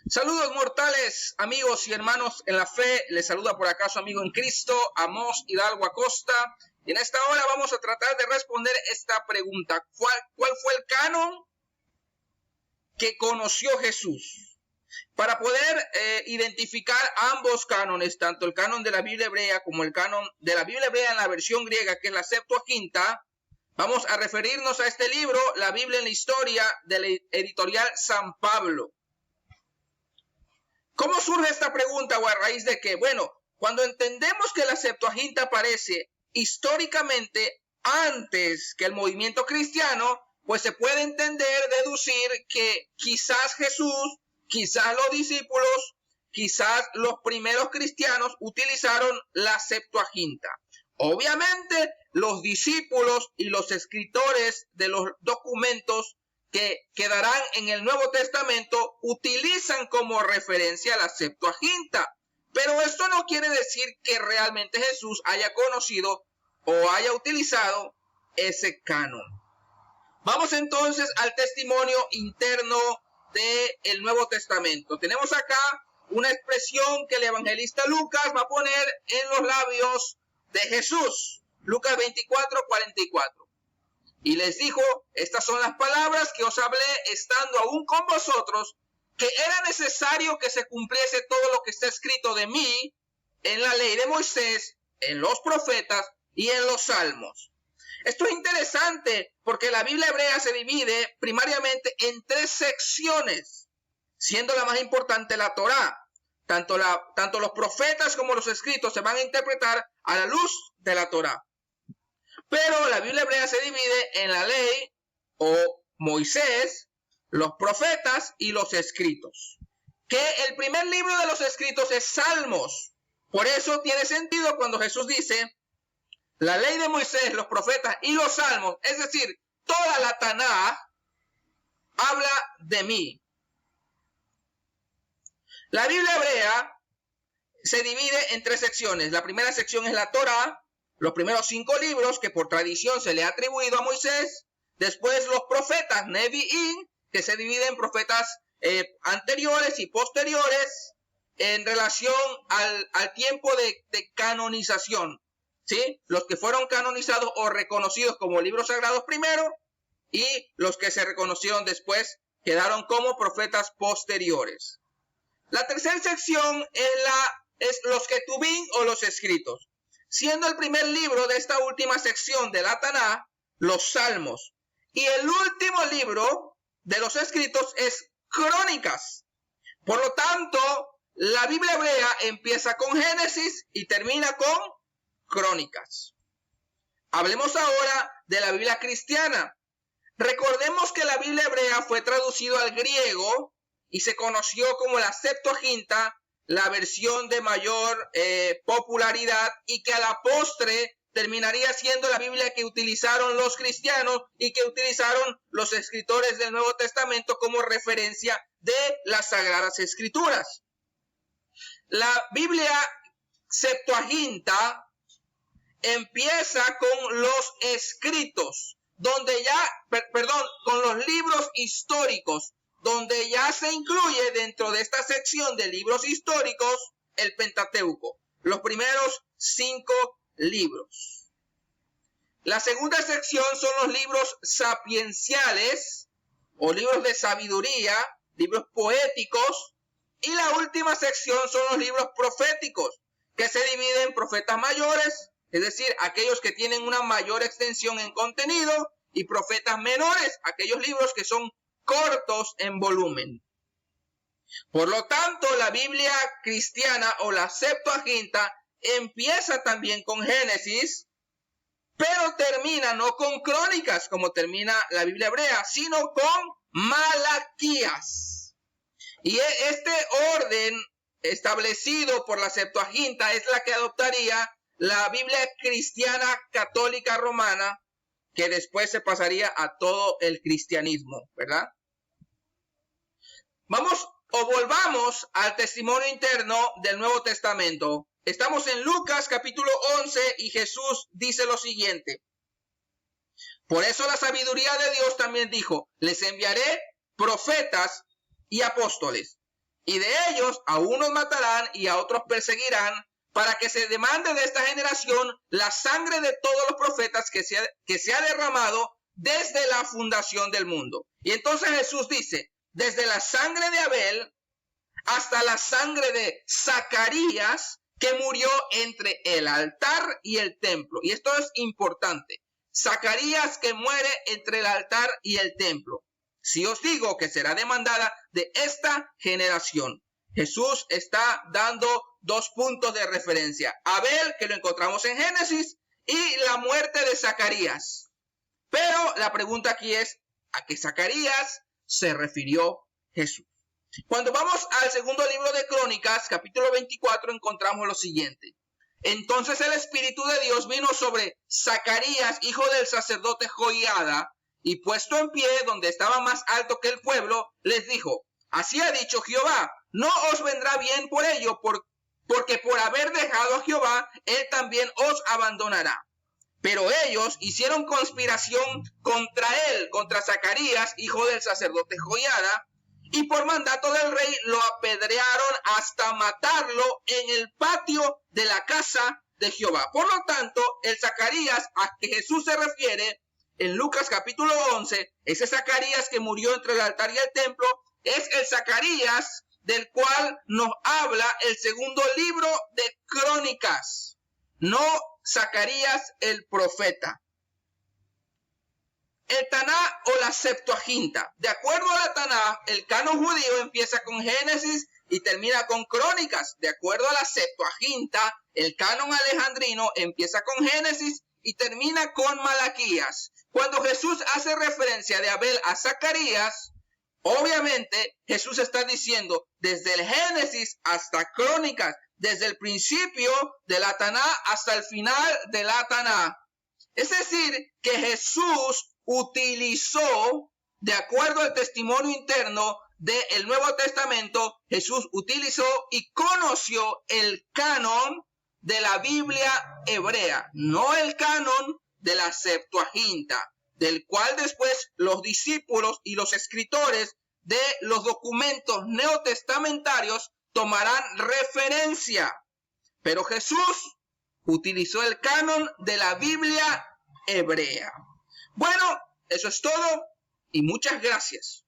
Saludos mortales, amigos y hermanos en la fe. Les saluda por acá su amigo en Cristo, Amós Hidalgo Acosta. Y en esta hora vamos a tratar de responder esta pregunta. ¿Cuál fue el canon que conoció Jesús? Para poder identificar ambos cánones, tanto el canon de la Biblia hebrea como el canon de la Biblia hebrea en la versión griega, que es la Septuaginta, vamos a referirnos a este libro, La Biblia en la Historia, de la editorial San Pablo. ¿Cómo surge esta pregunta o a raíz de qué? Bueno, cuando entendemos que la Septuaginta aparece históricamente antes que el movimiento cristiano, pues se puede entender, deducir que quizás Jesús, quizás los discípulos, quizás los primeros cristianos utilizaron la Septuaginta. Obviamente, los discípulos y los escritores de los documentos que quedarán en el Nuevo Testamento utilizan como referencia la Septuaginta. Pero esto no quiere decir que realmente Jesús haya conocido o haya utilizado ese canon. Vamos entonces al testimonio interno del Nuevo Testamento. Tenemos acá una expresión que el evangelista Lucas va a poner en los labios de Jesús. Lucas 24:44. Y les dijo, estas son las palabras que os hablé estando aún con vosotros, que era necesario que se cumpliese todo lo que está escrito de mí en la ley de Moisés, en los profetas y en los salmos. Esto es interesante porque la Biblia hebrea se divide primariamente en 3 secciones, siendo la más importante la Torá. Tanto los profetas como los escritos se van a interpretar a la luz de la Torá. Pero la Biblia hebrea se divide en la ley o Moisés, los profetas y los escritos. Que el primer libro de los escritos es Salmos. Por eso tiene sentido cuando Jesús dice, la ley de Moisés, los profetas y los salmos, es decir, toda la Tanaj, habla de mí. La Biblia hebrea se divide en 3 secciones. La primera sección es la Torá, los primeros 5 libros que por tradición se le ha atribuido a Moisés. Después los profetas, Nevi'im, que se dividen en profetas anteriores y posteriores en relación al tiempo de canonización. ¿Sí? Los que fueron canonizados o reconocidos como libros sagrados primero y los que se reconocieron después quedaron como profetas posteriores. La tercera sección es los Ketubim o los escritos, siendo el primer libro de esta última sección de la Taná los Salmos. Y el último libro de los escritos es Crónicas. Por lo tanto, la Biblia hebrea empieza con Génesis y termina con Crónicas. Hablemos ahora de la Biblia cristiana. Recordemos que la Biblia hebrea fue traducido al griego y se conoció como la Septuaginta, la versión de mayor popularidad, y que a la postre terminaría siendo la Biblia que utilizaron los cristianos y que utilizaron los escritores del Nuevo Testamento como referencia de las Sagradas Escrituras. La Biblia Septuaginta empieza con los escritos, con los libros históricos, donde ya se incluye dentro de esta sección de libros históricos el Pentateuco, los primeros 5 libros. La segunda sección son los libros sapienciales o libros de sabiduría, libros poéticos, y la última sección son los libros proféticos, que se dividen en profetas mayores, es decir, aquellos que tienen una mayor extensión en contenido, y profetas menores, aquellos libros que son cortos en volumen. Por lo tanto, la Biblia cristiana o la Septuaginta empieza también con Génesis, pero termina no con Crónicas como termina la Biblia hebrea, sino con Malaquías. Y este orden establecido por la Septuaginta es la que adoptaría la Biblia cristiana católica romana, que después se pasaría a todo el cristianismo, ¿verdad? Volvamos al testimonio interno del Nuevo Testamento. Estamos en Lucas capítulo 11 y Jesús dice lo siguiente. Por eso la sabiduría de Dios también dijo, les enviaré profetas y apóstoles. Y de ellos a unos matarán y a otros perseguirán, para que se demande de esta generación la sangre de todos los profetas que se ha derramado desde la fundación del mundo. Y entonces Jesús dice, desde la sangre de Abel hasta la sangre de Zacarías, que murió entre el altar y el templo. Y esto es importante. Zacarías que muere entre el altar y el templo. Si os digo que será demandada de esta generación. Jesús está dando dos puntos de referencia. Abel, que lo encontramos en Génesis, y la muerte de Zacarías. Pero la pregunta aquí es, ¿a qué Zacarías se refirió Jesús? Cuando vamos al segundo libro de Crónicas, capítulo 24, encontramos lo siguiente. Entonces el Espíritu de Dios vino sobre Zacarías, hijo del sacerdote Joiada, y puesto en pie donde estaba más alto que el pueblo, les dijo, así ha dicho Jehová, no os vendrá bien por ello, porque por haber dejado a Jehová, él también os abandonará. Pero ellos hicieron conspiración contra él, contra Zacarías, hijo del sacerdote Joiada, y por mandato del rey lo apedrearon hasta matarlo en el patio de la casa de Jehová. Por lo tanto, el Zacarías a que Jesús se refiere en Lucas capítulo 11, ese Zacarías que murió entre el altar y el templo, es el Zacarías del cual nos habla el segundo libro de Crónicas, no Zacarías el profeta. El Taná o la Septuaginta. De acuerdo a la Taná, el canon judío empieza con Génesis y termina con Crónicas. De acuerdo a la Septuaginta, el canon alejandrino empieza con Génesis y termina con Malaquías. Cuando Jesús hace referencia de Abel a Zacarías, obviamente Jesús está diciendo desde el Génesis hasta Crónicas, desde el principio de la Taná hasta el final de la Taná. Es decir, que Jesús utilizó, de acuerdo al testimonio interno del Nuevo Testamento, Jesús utilizó y conoció el canon de la Biblia hebrea, no el canon de la Septuaginta, del cual después los discípulos y los escritores de los documentos neotestamentarios tomarán referencia. Pero Jesús utilizó el canon de la Biblia hebrea. Bueno, eso es todo y muchas gracias.